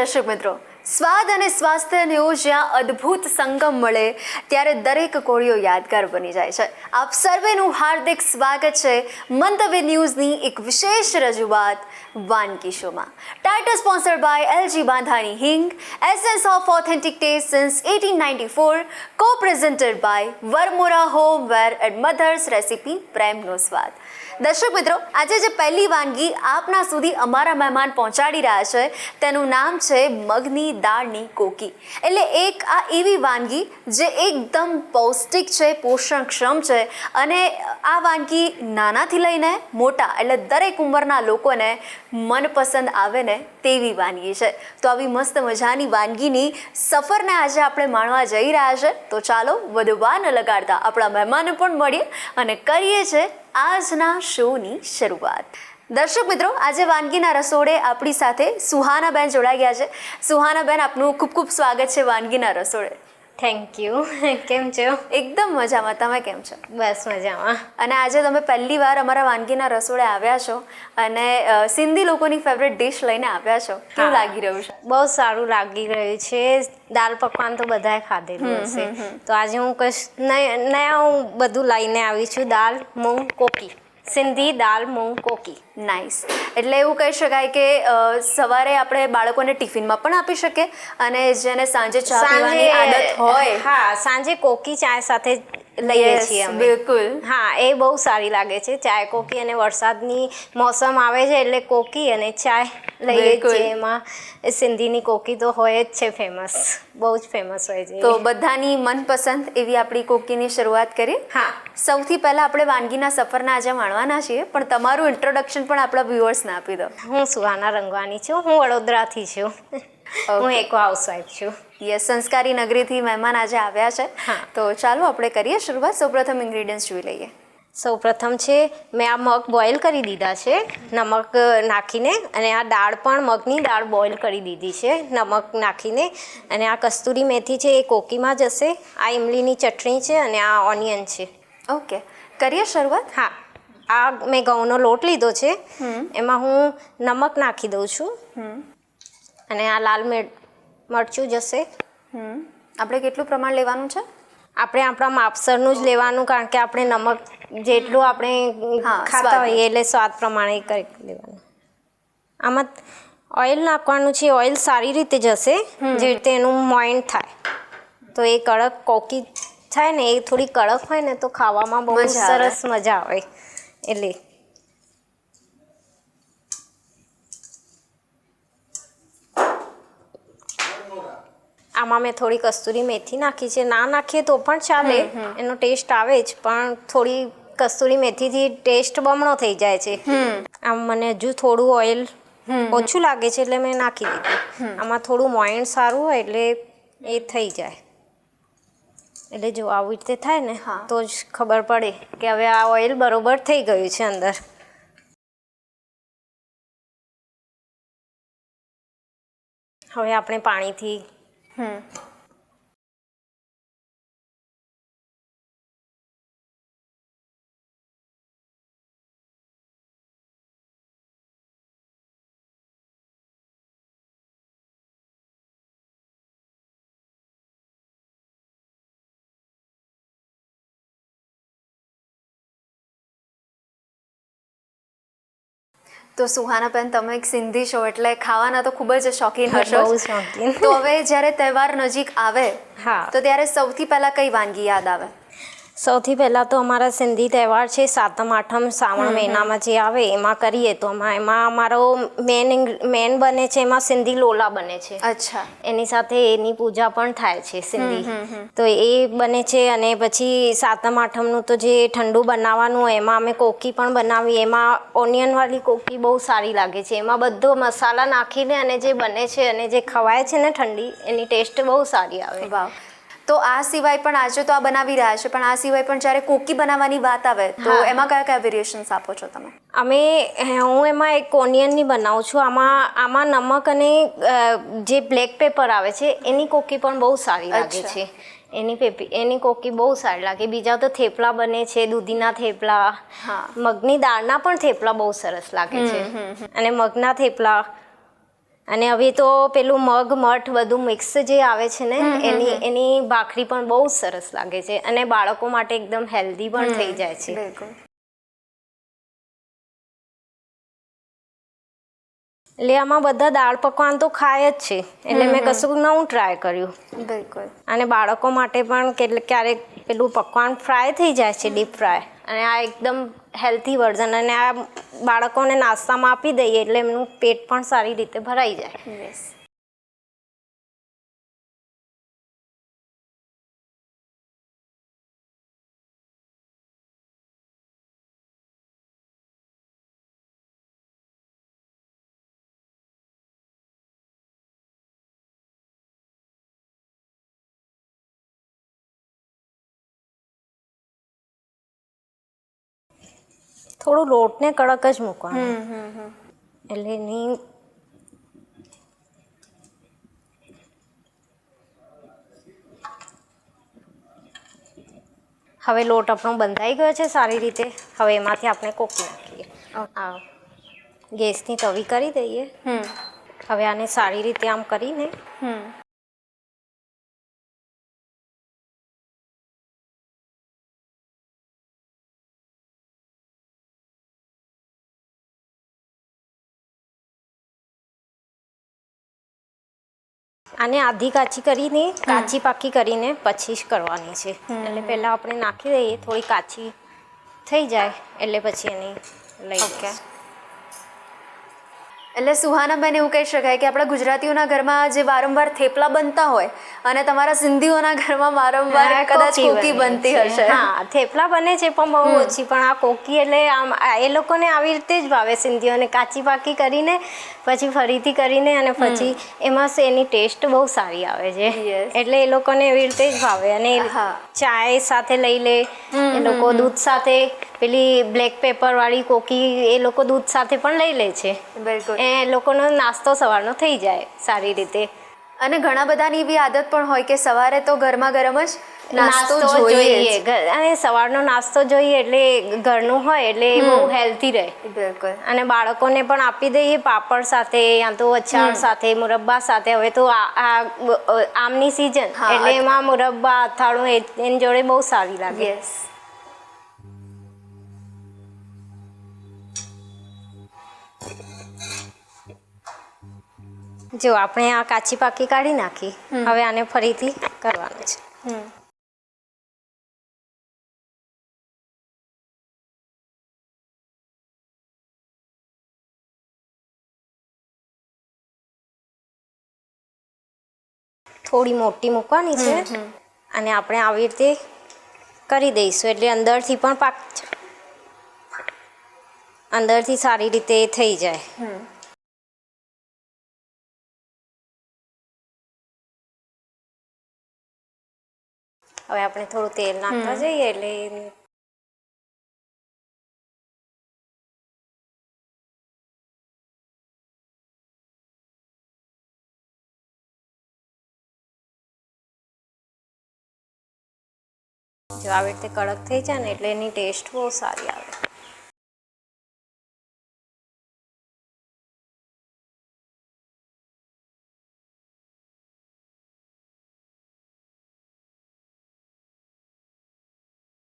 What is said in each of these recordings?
દર્શક મિત્રો, સ્વાદ અને સ્વાસ્થ્યનો જ્યાં અદ્ભુત સંગમ મળે ત્યારે દરેક કોળીઓ યાદગાર બની જાય છે. આપ સર્વેનું હાર્દિક સ્વાગત છે મંતવ્ય ન્યૂઝની એક વિશેષ રજૂઆત વાનગી શોમાં. Title sponsored by LG Bandhani Hing, essence of authentic taste since 1894, co presented by Varmora Homeware and Mother's Recipe, પ્રેમનો સ્વાદ. દર્શક મિત્રો, આજે જે પહેલી વાનગી આપના સુધી અમારા મહેમાન પહોંચાડી રહ્યા છે તેનું નામ છે મગની દાળની કોકી. એટલે એક આ એવી વાનગી જે એકદમ પૌષ્ટિક છે, પોષણક્ષમ છે અને આ વાનગી નાનાથી લઈને મોટા એટલે દરેક ઉંમરના લોકોને મનપસંદ આવે ને તેવી વાનગી છે. તો આવી મસ્ત મજાની વાનગીની સફરને આજે આપણે માણવા જઈ રહ્યા છે. તો ચાલો વધુ વાર ન લગાડતા આપણા મહેમાનને પણ મળીએ અને કરીએ છે આજના શોની શરૂઆત. દર્શક મિત્રો, આજે વાનગીના રસોડે આપણી સાથે સુહાનાબેન જોડાઈ ગયા છે. સુહાનાબેન, આપનું ખૂબ ખૂબ સ્વાગત છે વાનગીના રસોડે. Thank you. કેમ છો? એકદમ મજામાં. તમે કેમ છો? બસ મજામાં. અને આજે તમે પહેલી વાર અમારા વાનગીના રસોડે આવ્યા છો અને સિંધી લોકોની ફેવરેટ ડિશ લઈને આવ્યા છો. કેવું લાગી રહ્યું છે? બહુ સારું લાગી રહ્યું છે. દાલ પકવાન તો બધાએ ખાધેલું હશે, તો આજે હું નયા હું બધું લઈને આવી છું. દાલ મૂંગ કોકી, સિંધી દાલ મૂંગ કોકી. નાઇસ. એટલે એવું કહી શકાય કે સવારે આપણે બાળકોને ટિફિનમાં પણ આપી શકીએ અને જેને સાંજે ચા પીવાની આદત હોય, હા, સાંજે કોકી ચાય સાથે લઈએ છીએ અમે. બિલકુલ. હા, એ બહુ સારી લાગે છે. ચાય કોકી, અને વરસાદની મોસમ આવે છે એટલે કોકી અને ચાય લઈએ છીએ. એમાં સિંધીની કોકી તો હોય જ છે ફેમસ, બહુ જ ફેમસ હોય છે. તો બધાની મનપસંદ એવી આપણી કોકીની શરૂઆત કરીએ. હા, સૌથી પહેલા આપણે વાનગીના સફરના આજે માણવાના છીએ, પણ તમારું ઇન્ટ્રોડક્શન પણ આપણા વ્યુઅર્સને આપી દો. હું સુહાના રંગવાની છું. હું વડોદરાથી છું. હું એક હાઉસવાઈફ છું. યસ, સંસ્કારી નગરીથી મહેમાન આજે આવ્યા છે. તો ચાલો આપણે કરીએ શરૂઆત. સૌપ્રથમ ઇન્ગ્રેડિયન્ટ્સ જોઈ લઈએ. સૌપ્રથમ છે, મેં આ મગ બોઇલ કરી દીધા છે નમક નાખીને, અને આ દાળ પણ મગની દાળ બોઇલ કરી દીધી છે નમક નાખીને. અને આ કસ્તુરી મેથી છે એ કોકીમાં જશે. આ ઇમલીની ચટણી છે અને આ ઓનિયન છે. ઓકે, કરીએ શરૂઆત. હા, આ મેં ઘઉંનો લોટ લીધો છે, એમાં હું નમક નાખી દઉં છું. અને આ લાલ મરચું જશે. આપણે કેટલું પ્રમાણ લેવાનું છે? આપણે આપણા માપસરનું જ લેવાનું, કારણ કે આપણે નમક જેટલું આપણે ખાતા હોઈએ એટલે સ્વાદ પ્રમાણે કરી લેવાનું. આમાં ઓઇલ નાખવાનું છે. ઓઇલ સારી રીતે જશે, જે રીતે એનું મોઈન થાય, તો એ કડક કોકી થાય ને, એ થોડી કડક હોય ને તો ખાવામાં બહુ સરસ મજા આવે. એટલે આમાં મેં થોડી કસ્તુરી મેથી નાખી છે. ના નાખીએ તો પણ ચાલે, એનો ટેસ્ટ આવે જ, પણ થોડી કસ્તુરી મેથીથી ટેસ્ટ બમણો થઈ જાય છે. આમ મને હજુ થોડું ઓઇલ ઓછું લાગે છે એટલે મેં નાખી દીધું. આમાં થોડું મોઈન સારું હોય એટલે એ થઈ જાય. એટલે જો આવી રીતે થાય ને તો જ ખબર પડે કે હવે આ ઓઇલ બરોબર થઈ ગયું છે અંદર. હવે આપણે પાણીથી તો સુહાનાબેન, તમે એક સિંધી છો એટલે ખાવાના તો ખૂબ જ શોખીન હશો. બહુ શોખીન. તો હવે જ્યારે તહેવાર નજીક આવે, હા, તો ત્યારે સૌથી પહેલા કઈ વાનગી યાદ આવે? સૌથી પહેલાં તો અમારા સિંધી તહેવાર છે સાતમ આઠમ, શ્રાવણ મહિનામાં જે આવે એમાં કરીએ. તો એમાં અમારો મેન બને છે, એમાં સિંધી લોલા બને છે. અચ્છા. એની સાથે એની પૂજા પણ થાય છે સિંધી, તો એ બને છે. અને પછી સાતમ આઠમનું તો જે ઠંડુ બનાવવાનું હોય એમાં અમે કોકી પણ બનાવીએ. એમાં ઓનિયનવાળી કોકી બહુ સારી લાગે છે. એમાં બધો મસાલા નાખીને અને જે બને છે અને જે ખવાય છે ને ઠંડી, એની ટેસ્ટ બહુ સારી આવે. વાહ. તો આ સિવાય પણ આજે તો આ બનાવી રહ્યા છે, પણ આ સિવાય પણ જ્યારે કોકી બનાવવાની વાત આવે તો એમાં કયા કયા વેરિએશન્સ આપો છો તમે? હું એમાં એક ઓનિયનની બનાવું છું. આમાં નમક અને જે બ્લેક પેપર આવે છે એની કોકી પણ બહુ સારી લાગે છે. એની કોકી બહુ સારી લાગે. બીજા તો થેપલા બને છે, દૂધીના થેપલા, મગની દાળના પણ થેપલા બહુ સરસ લાગે છે. અને મગના થેપલા અને હવે તો પેલું મગ મઠ બધું મિક્સ જે આવે છે ને એની ભાખરી પણ બહુ સરસ લાગે છે અને બાળકો માટે એકદમ હેલ્ધી પણ થઈ જાય છે. બિલકુલ. એટલે આમાં બધા દાળ પકવાન તો ખાય જ છે એટલે મેં કશું નવું ટ્રાય કર્યું. બિલકુલ. અને બાળકો માટે પણ ક્યારેક પેલું પકવાન ફ્રાય થઈ જાય છે ડીપ ફ્રાય અને આ એકદમ હેલ્ધી વર્ઝન અને આ બાળકોને નાસ્તામાં આપી દઈએ એટલે એમનું પેટ પણ સારી રીતે ભરાઈ જાય. યસ. થોડું લોટને કડક જ મૂકવાનું એટલે એની હવે લોટ આપણો બંધાઈ ગયો છે સારી રીતે. હવે એમાંથી આપણે કોકી નાખીએ. આ ગેસની તવી કરી દઈએ. હવે આને સારી રીતે આમ કરીને આને આધી કાચી પાકી કરીને પછી જ કરવાની છે. એટલે પહેલાં આપણે નાખી દઈએ થોડી કાચી થઈ જાય એટલે પછી એની લઈ ઓકે. એટલે સુહાનાબેન એવું કહી શકાય કે આપણા ગુજરાતીઓના ઘરમાં જે વારંવાર થેપલા બનતા હોય અને તમારા સિંધીઓના ઘરમાં વારંવાર કદાચ કોકી બનતી હશે. હા, થેપલા બને છે પણ બહુ ઓછી, પણ આ કોકી એટલે આમ એ લોકોને આવી રીતે જ ભાવે સિંધીઓને, કાચી પાકી કરીને પછી ફરીથી કરીને અને પછી એમાં એની ટેસ્ટ બહુ સારી આવે છે. એટલે એ લોકોને એવી રીતે જ ભાવે અને ચાય સાથે લઈ લે એ લોકો, દૂધ સાથે પેલી બ્લેક પેપર વાળી કોકી એ લોકો દૂધ સાથે પણ લઈ લે છે. બિલકુલ. એ લોકોનો નાસ્તો સવારનો થઈ જાય સારી રીતે. અને ઘણા બધાની એવી આદત પણ હોય કે સવારે તો ગરમા ગરમ જ નાસ્તો જોઈએ. અને સવારનો નાસ્તો જોઈએ એટલે ઘરનું હોય એટલે એ બહુ હેલ્ધી રહે. બિલકુલ. અને બાળકોને પણ આપી દઈએ પાપડ સાથે યા તો અચાર સાથે, મુરબ્બા સાથે. હવે તો આમની સિઝન એટલે એમાં મુરબ્બા અથાણું એની જોડે બહુ સારી લાગે. યસ. જો આપણે આ કાચી પાકી કાઢી નાખી, હવે આને ફરીથી કરવાનું છે. થોડી મોટી મૂકવાની છે અને આપણે આવી રીતે કરી દઈશું એટલે અંદરથી પણ અંદરથી સારી રીતે થઈ જાય. હવે આપણે થોડું તેલ નાખતા જઈએ એટલે જો આવી રીતે કડક થઈ જાય ને એટલે એની ટેસ્ટ બહુ સારી આવે.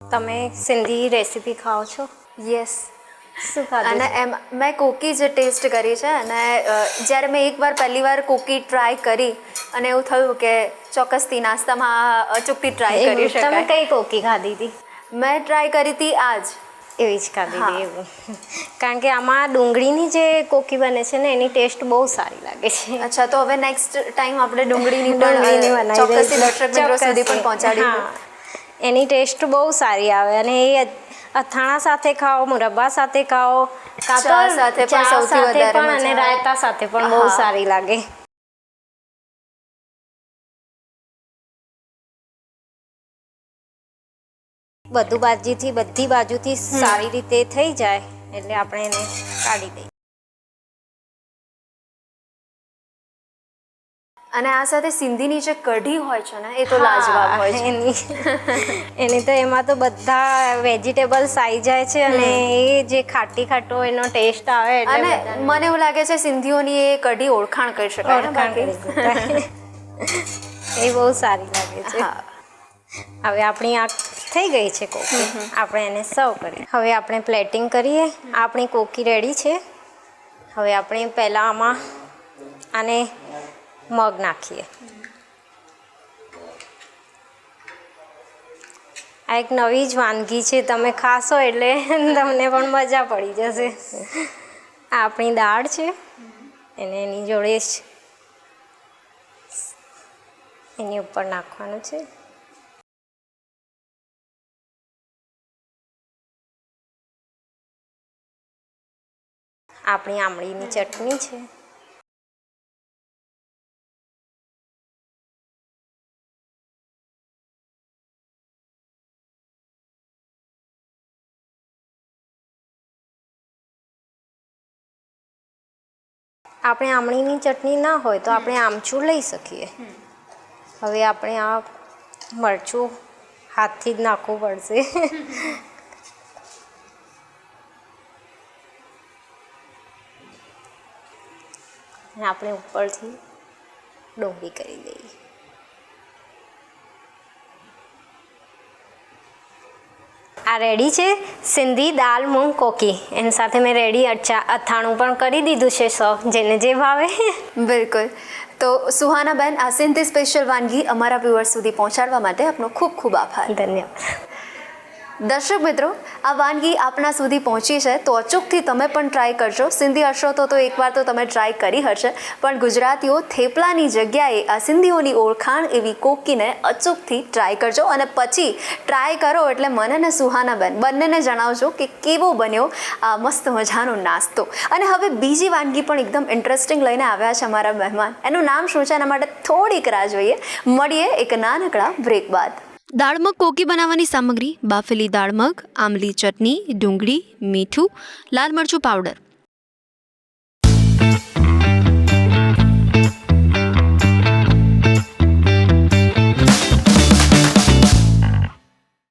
તમે સિંધી રેસીપી ખાઓ છો? યસ. શું ખાધું? અને મેં કોકી જ ટેસ્ટ કરી છે અને જ્યારે મેં એકવાર પહેલી વાર કોકી ટ્રાય કરી અને એવું થયું કે ચોક્કસથી નાસ્તામાં અચૂકથી ટ્રાય કરી શકાય. તમે કઈ કોકી ખાધી હતી? મેં ટ્રાય કરી હતી આજ. એવી જ ખાધી હતી એવું. કારણ કે આમાં ડુંગળીની જે કોકી બને છે ને એની ટેસ્ટ બહુ સારી લાગે છે. અચ્છા, તો હવે નેક્સ્ટ ટાઈમ આપણે ડુંગળીની પણ ચોક્કસથી દર્શક મિત્રો સુધી પણ પહોંચાડીશું. એની ટેસ્ટ બહુ સારી આવે અને એ અથાણા સાથે ખાઓ, મુરબ્બા સાથે ખાઓ, ચા સાથે પણ સૌથી વધારે પણ અને રાયતા સાથે પણ બહુ સારી લાગે. બધી બાજુથી સારી રીતે થઈ જાય એટલે આપણે એને કાઢી દઈએ. અને આ સાથે સિંધીની જે કઢી હોય છે ને એ તો લાજવાબ હોય છે. એની તો એમાં તો બધા વેજીટેબલ્સ આવી જાય છે અને એ જે ખાટો એનો ટેસ્ટ આવે અને એટલે મને એવું લાગે છે સિંધીઓની એ કઢી ઓળખાણ કરી શકાય ને બાકી. એ બહુ સારી લાગે છે. હા. હવે આપણી આ થઈ ગઈ છે કોકી, આપણે એને સર્વ કરીએ. હવે આપણે પ્લેટિંગ કરીએ. આપણી કોકી રેડી છે. હવે આપણે પહેલાં આમાં આને મગ નાખીએ. આ એક નવી જ વાનગી છે, તમે ખાશો એટલે તમને પણ મજા પડી જશે. આ આપણી દાળ છે, એને એની જોડે જ એની ઉપર નાખવાનું છે. આપણી આમળીની ચટણી છે. આપણે આમળીની ચટણી ના હોય તો આપણે આમચૂર લઈ શકીએ. હવે આપણે આ મરચું હાથથી જ નાખવું પડશે. અને આપણે ઉપરથી ડુંગળી કરી દઈએ. આ રેડી છે સિંધી દાલ મૂંગ કોકી. એની સાથે મેં રેડી અથાણું પણ કરી દીધું છે, જેને જે ભાવે. બિલકુલ. તો સુહાનાબેન, આ સિંધી સ્પેશિયલ વાનગી અમારા વ્યુઅર્સ સુધી પહોંચાડવા માટે આપનો ખૂબ ખૂબ આભાર. ધન્યવાદ. દર્શક મિત્રો, આ વાનગી આપણા સુધી પહોંચી છે તો અચૂકથી તમે પણ ટ્રાય કરજો. સિંધી હશો તો એકવાર તો તમે ટ્રાય કરી હશે, પણ ગુજરાતીઓ થેપલાની જગ્યાએ આ સિંધીઓની ઓળખાણ એવી કોકીને અચૂકથી ટ્રાય કરજો અને પછી ટ્રાય કરો એટલે મને ને સુહાનાબેન બંનેને જણાવજો કે કેવો બન્યો આ મસ્ત મજાનો નાસ્તો. અને હવે બીજી વાનગી પણ એકદમ ઇન્ટરેસ્ટિંગ લઈને આવ્યા છે અમારા મહેમાન. એનું નામ શું છે એના માટે થોડીક રાહ જોઈએ. મળીએ એક નાનકડા બ્રેક બાદ. દાળમગ કોકી બનાવવાની સામગ્રી: બાફેલી દાળમગ, આમલી ચટણી, ડુંગળી, મીઠું, લાલ મરચું પાવડર.